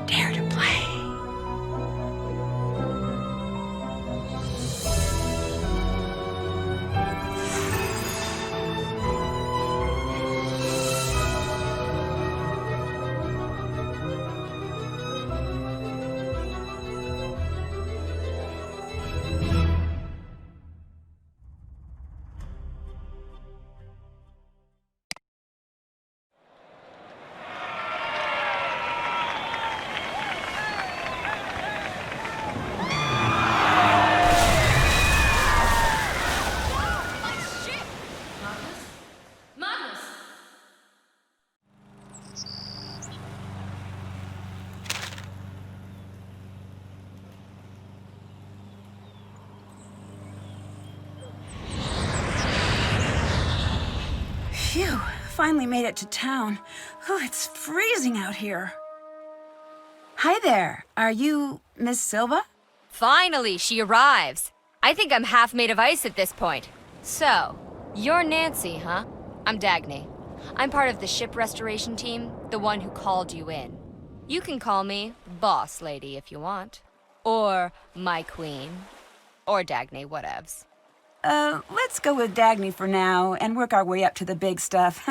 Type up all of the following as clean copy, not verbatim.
Dare to play. Phew, finally made it to town. Oh, it's freezing out here. Hi there, are you Miss Silva? Finally, she arrives. I think I'm half made of ice at this point. So, you're Nancy, huh? I'm Dagny. I'm part of the ship restoration team, the one who called you in. You can call me Boss Lady if you want. Or my queen. Or Dagny, whatevs. Let's go with Dagny for now and work our way up to the big stuff.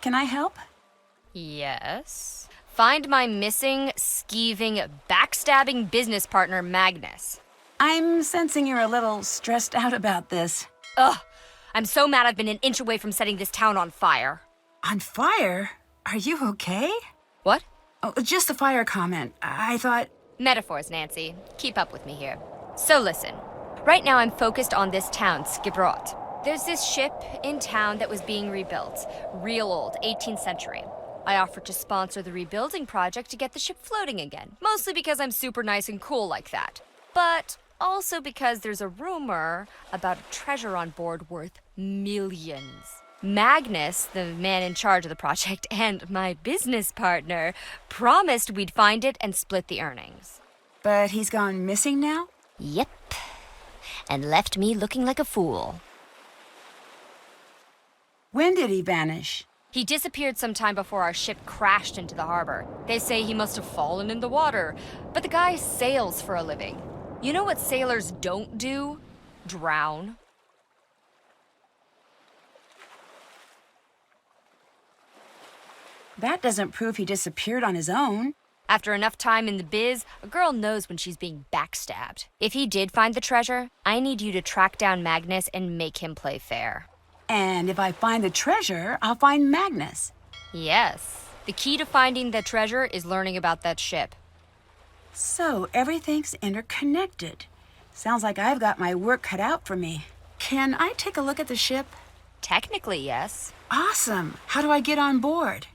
Can I help? Yes. Find my missing, skeeving, backstabbing business partner, Magnus. I'm sensing you're a little stressed out about this. Ugh! I'm so mad I've been an inch away from setting this town on fire. On fire? Are you okay? What? Oh, just the fire comment. I thought... Metaphors, Nancy. Keep up with me here. So listen. Right now I'm focused on this town, Skibrot. There's this ship in town that was being rebuilt. Real old, 18th century. I offered to sponsor the rebuilding project to get the ship floating again. Mostly because I'm super nice and cool like that. But also because there's a rumor about a treasure on board worth millions. Magnus, the man in charge of the project, and my business partner promised we'd find it and split the earnings. But he's gone missing now? Yep. And left me looking like a fool. When did he vanish? He disappeared sometime before our ship crashed into the harbor. They say he must have fallen in the water, but the guy sails for a living. You know what sailors don't do? Drown. That doesn't prove he disappeared on his own. After enough time in the biz, a girl knows when she's being backstabbed. If he did find the treasure, I need you to track down Magnus and make him play fair. And if I find the treasure, I'll find Magnus. Yes. The key to finding the treasure is learning about that ship. So everything's interconnected. Sounds like I've got my work cut out for me. Can I take a look at the ship? Technically, yes. Awesome. How do I get on board?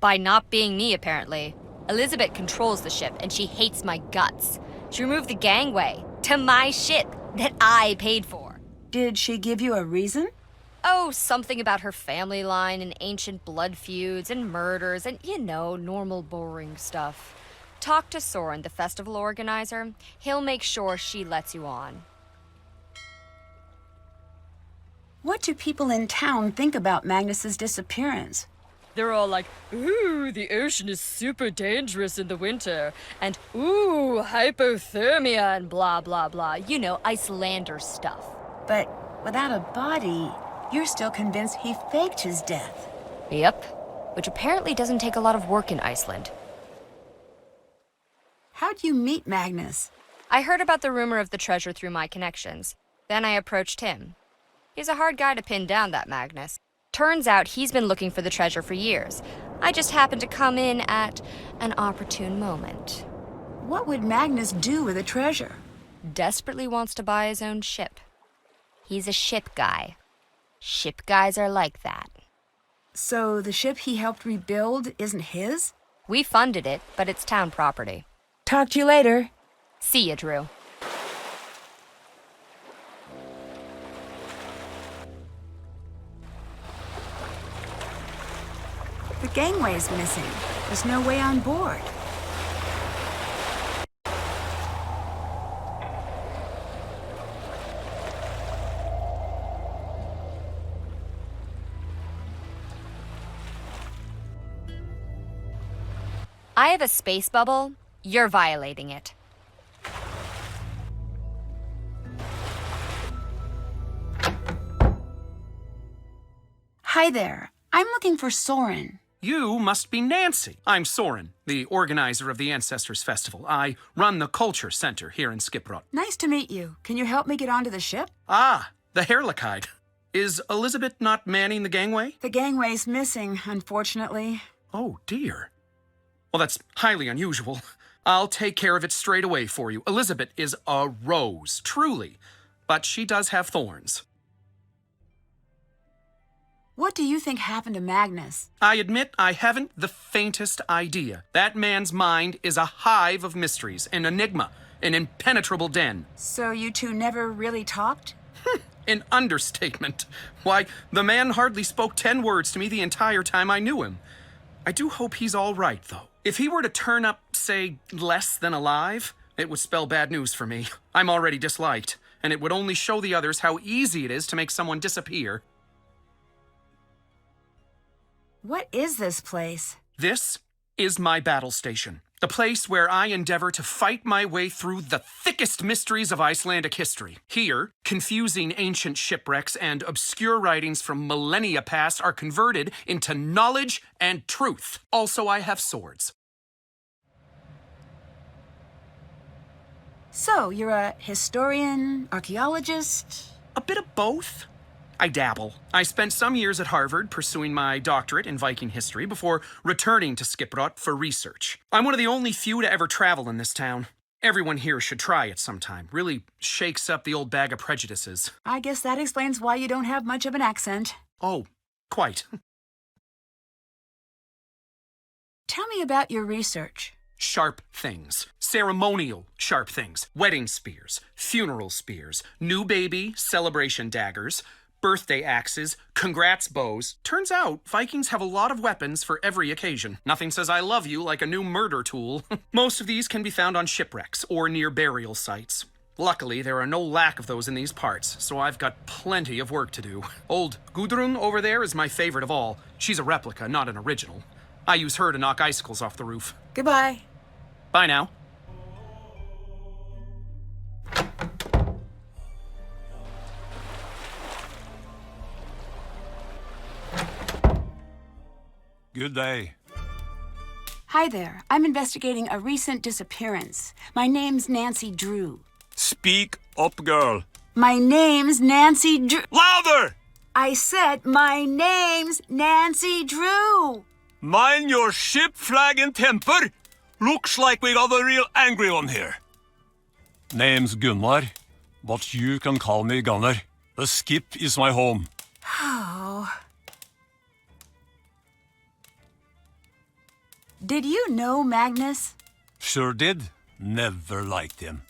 By not being me, apparently. Elizabeth controls the ship, and she hates my guts. She removed the gangway to my ship that I paid for. Did she give you a reason? Oh, something about her family line and ancient blood feuds and murders and, normal boring stuff. Talk to Soren, the festival organizer. He'll make sure she lets you on. What do people in town think about Magnus's disappearance? They're all like, ooh, the ocean is super dangerous in the winter, and ooh, hypothermia and blah, blah, blah. Icelander stuff. But without a body, you're still convinced he faked his death. Yep, which apparently doesn't take a lot of work in Iceland. How'd you meet Magnus? I heard about the rumor of the treasure through my connections. Then I approached him. He's a hard guy to pin down, that Magnus. Turns out he's been looking for the treasure for years. I just happened to come in at an opportune moment. What would Magnus do with the treasure? Desperately wants to buy his own ship. He's a ship guy. Ship guys are like that. So the ship he helped rebuild isn't his? We funded it, but it's town property. Talk to you later. See ya, Drew. The gangway's missing. There's no way on board. I have a space bubble, You're violating it. Hi there. I'm looking for Soren. You must be Nancy. I'm Soren, the organizer of the Ancestors Festival. I run the Culture Center here in Skiprot. Nice to meet you. Can you help me get onto the ship? Ah, the Herlikide. Is Elizabeth not manning the gangway? The gangway's missing, unfortunately. Oh, dear. Well, that's highly unusual. I'll take care of it straight away for you. Elizabeth is a rose, truly. But she does have thorns. What do you think happened to Magnus? I admit I haven't the faintest idea. That man's mind is a hive of mysteries, an enigma, an impenetrable den. So you two never really talked? An understatement. Why, the man hardly spoke 10 words to me the entire time I knew him. I do hope he's all right, though. If he were to turn up, say, less than alive, it would spell bad news for me. I'm already disliked, and it would only show the others how easy it is to make someone disappear. What is this place? This is my battle station, the place where I endeavor to fight my way through the thickest mysteries of Icelandic history. Here, confusing ancient shipwrecks and obscure writings from millennia past are converted into knowledge and truth. Also, I have swords. So, you're a historian, archaeologist? A bit of both. I dabble. I spent some years at Harvard pursuing my doctorate in Viking history before returning to Skiprot for research. I'm one of the only few to ever travel in this town. Everyone here should try it sometime. Really shakes up the old bag of prejudices. I guess that explains why you don't have much of an accent. Oh, quite. Tell me about your research. Sharp things. Ceremonial sharp things. Wedding spears, funeral spears, new baby celebration daggers, birthday axes, congrats bows. Turns out, Vikings have a lot of weapons for every occasion. Nothing says I love you like a new murder tool. Most of these can be found on shipwrecks or near burial sites. Luckily, there are no lack of those in these parts, so I've got plenty of work to do. Old Gudrun over there is my favorite of all. She's a replica, not an original. I use her to knock icicles off the roof. Goodbye. Bye now. Good day. Hi there. I'm investigating a recent disappearance. My name's Nancy Drew. Speak up, girl. My name's Nancy Drew. Louder! I said my name's Nancy Drew. Mind your ship, flag, and temper. Looks like we got a real angry one here. Name's Gunnar, but you can call me Gunnar. The skip is my home. Oh. Did you know Magnus? Sure did. Never liked him.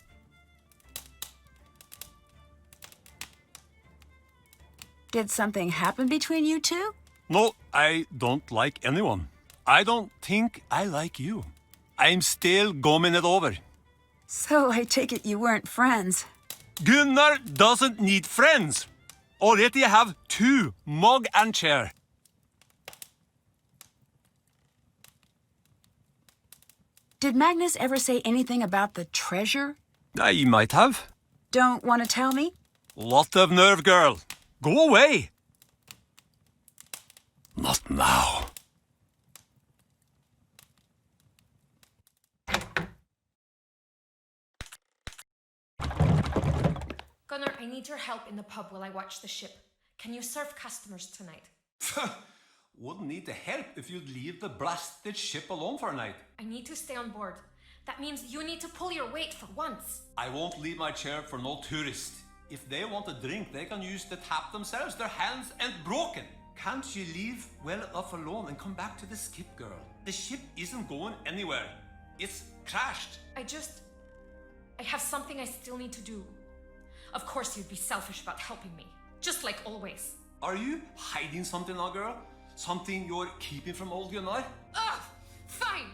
Did something happen between you two? No, I don't like anyone. I don't think I like you. I'm still gumming it over. So I take it you weren't friends. Gunnar doesn't need friends. Already have two, mug and chair. Did Magnus ever say anything about the treasure? I might have. Don't want to tell me? Lot of nerve, girl. Go away. Not now. Gunnar, I need your help in the pub while I watch the ship. Can you serve customers tonight? Wouldn't need the help if you'd leave the blasted ship alone for a night. I need to stay on board. That means you need to pull your weight for once. I won't leave my chair for no tourist. If they want a drink, they can use the tap themselves. Their hands ain't broken. Can't you leave well enough alone and come back to the skip, girl? The ship isn't going anywhere. It's crashed. I have something I still need to do. Of course you'd be selfish about helping me. Just like always. Are you hiding something now, girl? Something you're keeping from old Gunnar? Ugh! Fine!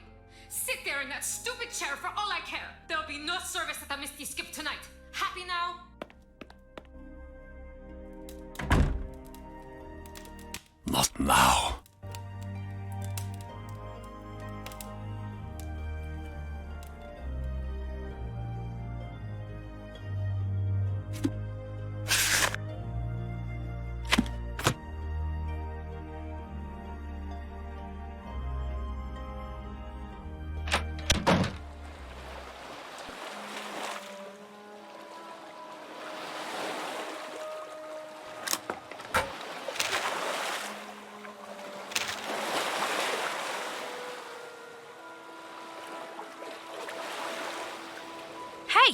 Sit there in that stupid chair for all I care. There'll be no service at the Misty Skip tonight. Happy now? Not now. Hey!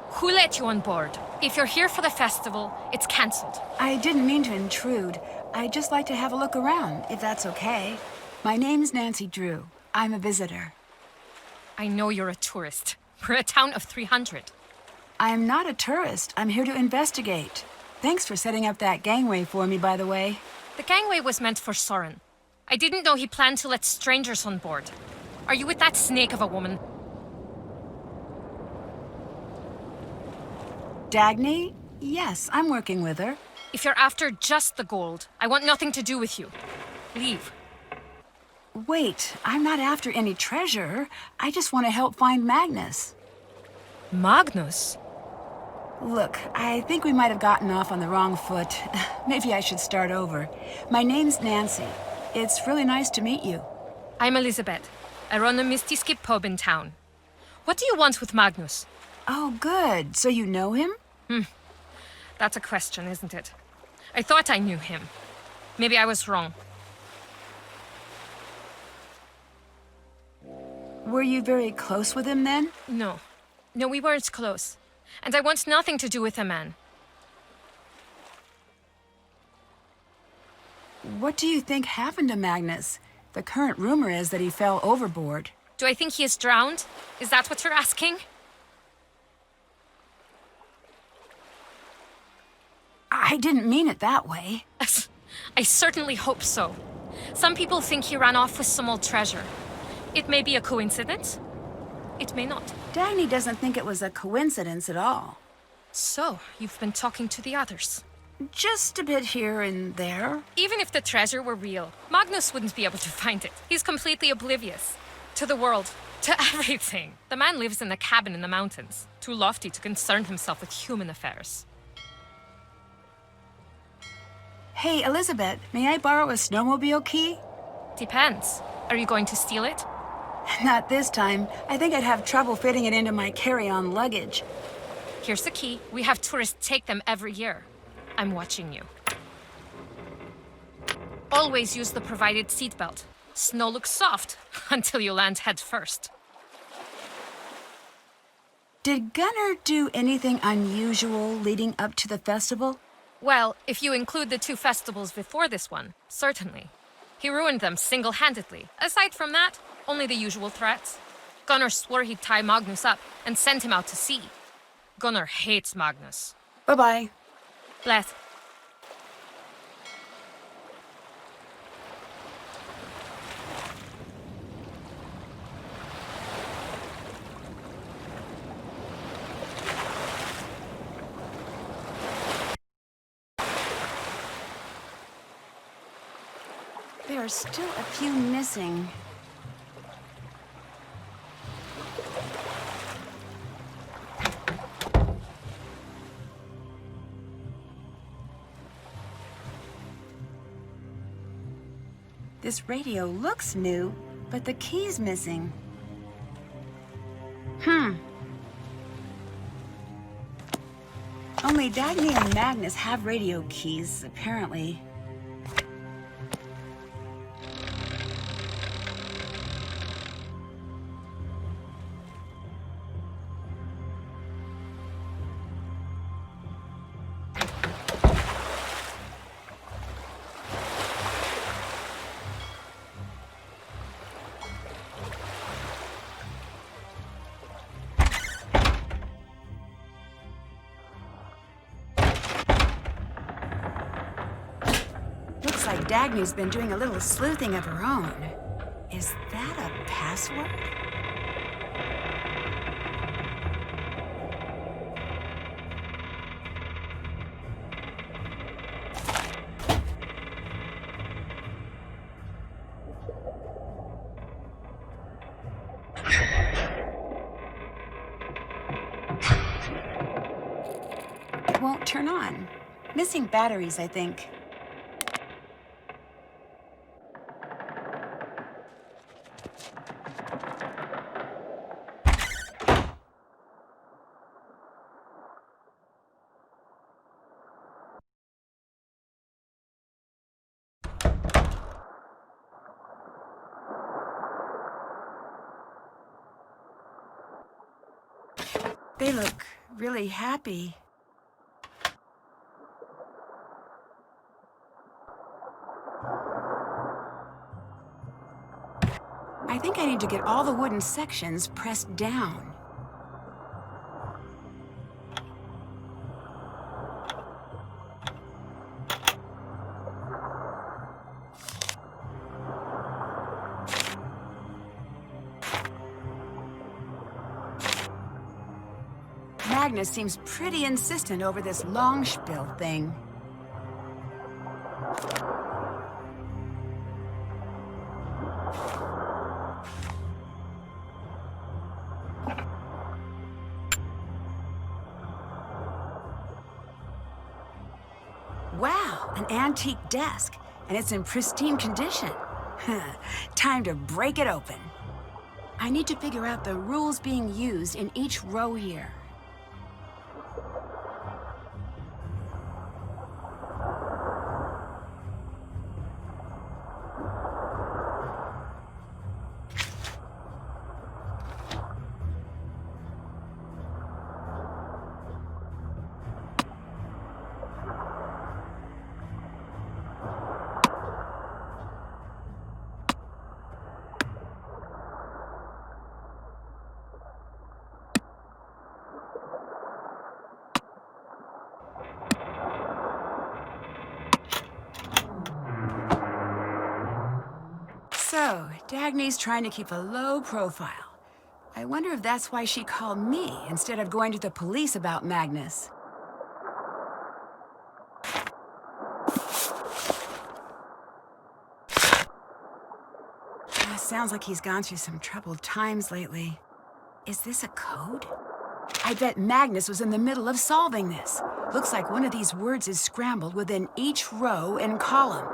Who let you on board? If you're here for the festival, it's cancelled. I didn't mean to intrude. I'd just like to have a look around, if that's okay. My name's Nancy Drew. I'm a visitor. I know you're a tourist. We're a town of 300. I'm not a tourist. I'm here to investigate. Thanks for setting up that gangway for me, by the way. The gangway was meant for Soren. I didn't know he planned to let strangers on board. Are you with that snake of a woman? Dagny? Yes, I'm working with her. If you're after just the gold, I want nothing to do with you. Leave. Wait, I'm not after any treasure. I just want to help find Magnus. Magnus? Look, I think we might have gotten off on the wrong foot. Maybe I should start over. My name's Nancy. It's really nice to meet you. I'm Elizabeth. I run a Misty Skip pub in town. What do you want with Magnus? Oh, good. So you know him? That's a question, isn't it? I thought I knew him. Maybe I was wrong. Were you very close with him then? No. No, we weren't close. And I want nothing to do with the man. What do you think happened to Magnus? The current rumor is that he fell overboard. Do I think he is drowned? Is that what you're asking? I didn't mean it that way. I certainly hope so. Some people think he ran off with some old treasure. It may be a coincidence. It may not. Dagny doesn't think it was a coincidence at all. So, you've been talking to the others. Just a bit here and there. Even if the treasure were real, Magnus wouldn't be able to find it. He's completely oblivious. To the world. To everything. The man lives in a cabin in the mountains. Too lofty to concern himself with human affairs. Hey, Elizabeth, may I borrow a snowmobile key? Depends. Are you going to steal it? Not this time. I think I'd have trouble fitting it into my carry-on luggage. Here's the key. We have tourists take them every year. I'm watching you. Always use the provided seatbelt. Snow looks soft until you land head first. Did Gunnar do anything unusual leading up to the festival? Well, if you include the 2 festivals before this one, certainly. He ruined them single-handedly. Aside from that, only the usual threats. Gunnar swore he'd tie Magnus up and send him out to sea. Gunnar hates Magnus. Bye-bye. Bless. There are still a few missing. This radio looks new, but the key's missing. Only Dagny and Magnus have radio keys, apparently. Looks like Dagny's been doing a little sleuthing of her own. Is that a password? It won't turn on. Missing batteries, I think. They look really happy. I think I need to get all the wooden sections pressed down. Magnus seems pretty insistent over this long spiel thing. Wow, an antique desk, and it's in pristine condition. Time to break it open. I need to figure out the rules being used in each row here. So, Dagny's trying to keep a low profile. I wonder if that's why she called me instead of going to the police about Magnus. Sounds like he's gone through some troubled times lately. Is this a code? I bet Magnus was in the middle of solving this. Looks like one of these words is scrambled within each row and column.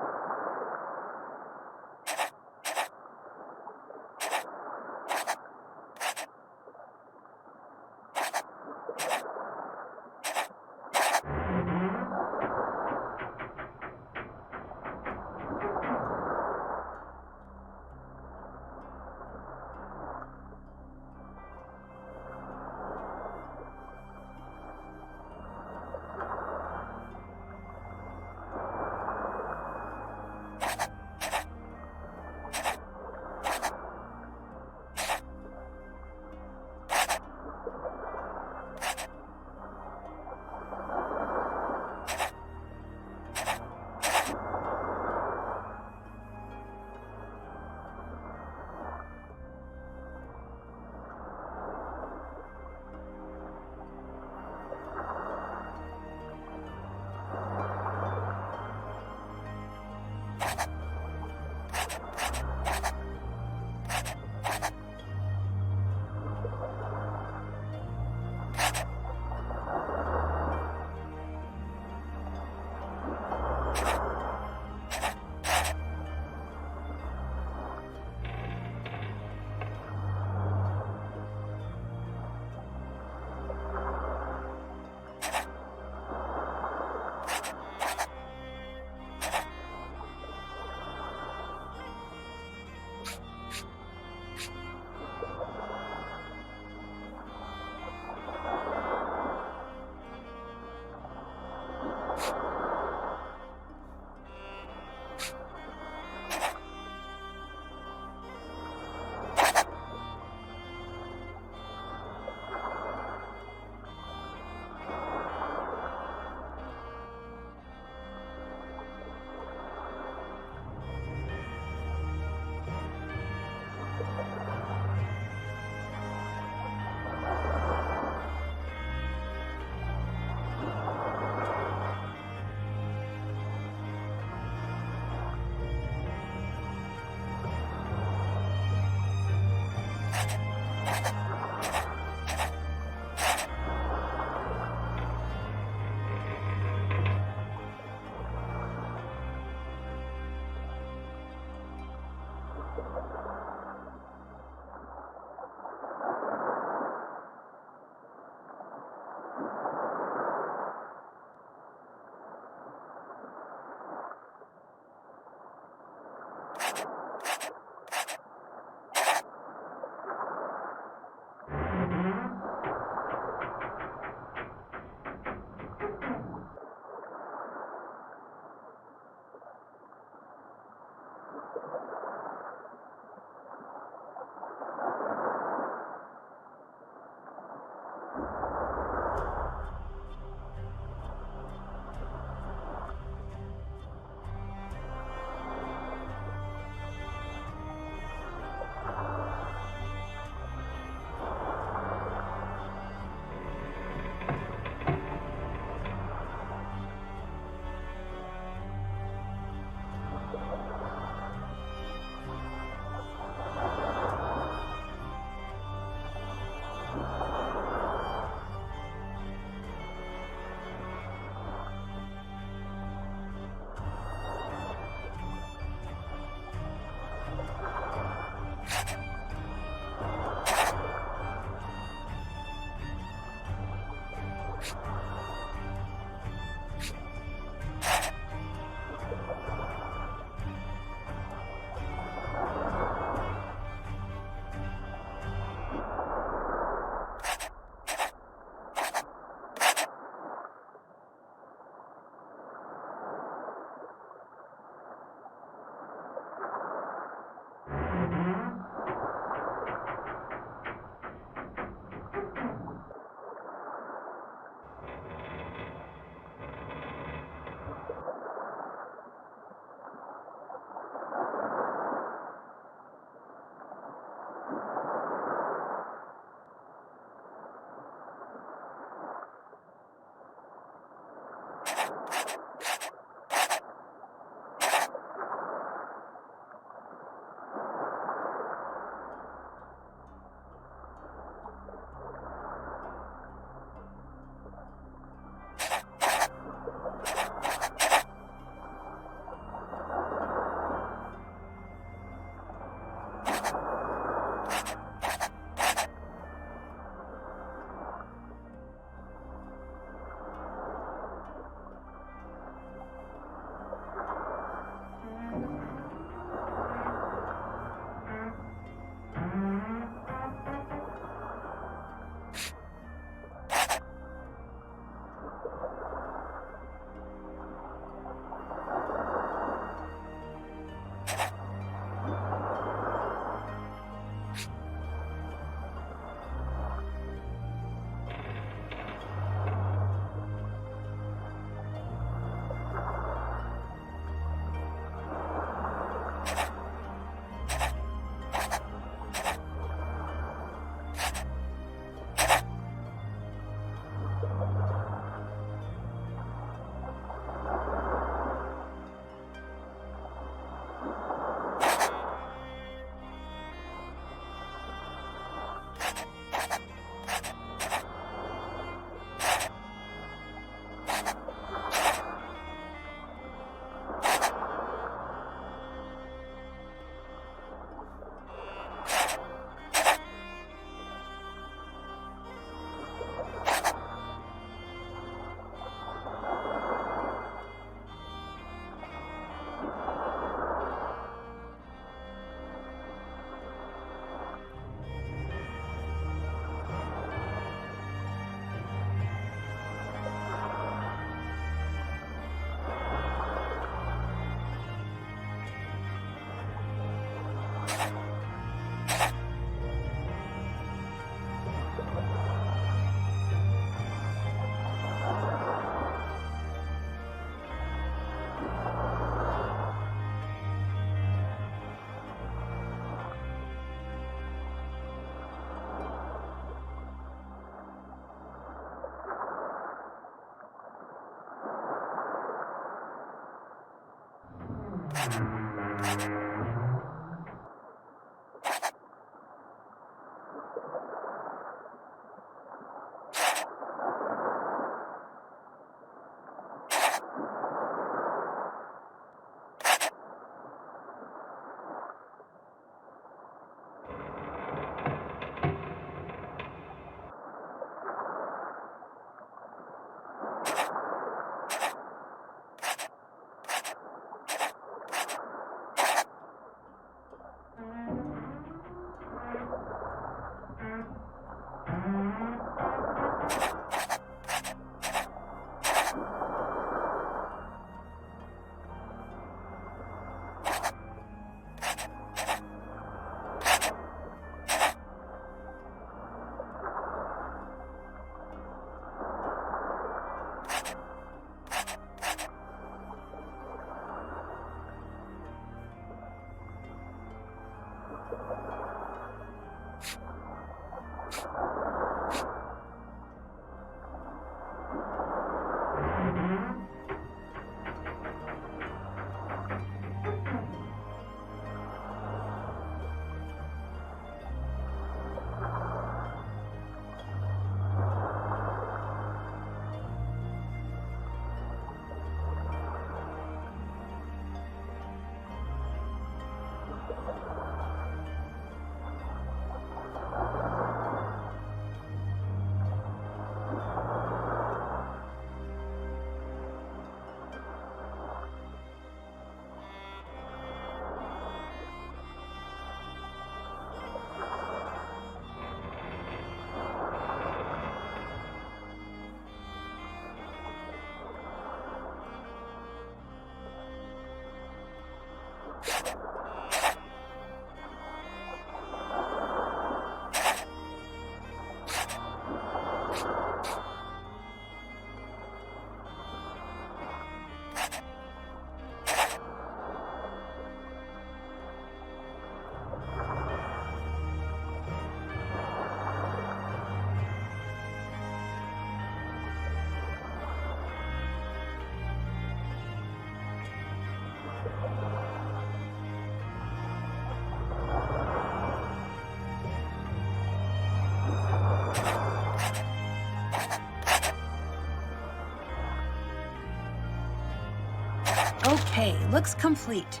Okay, looks complete.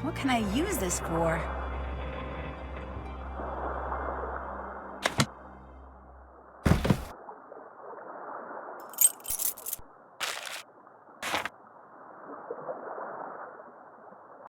What can I use this for?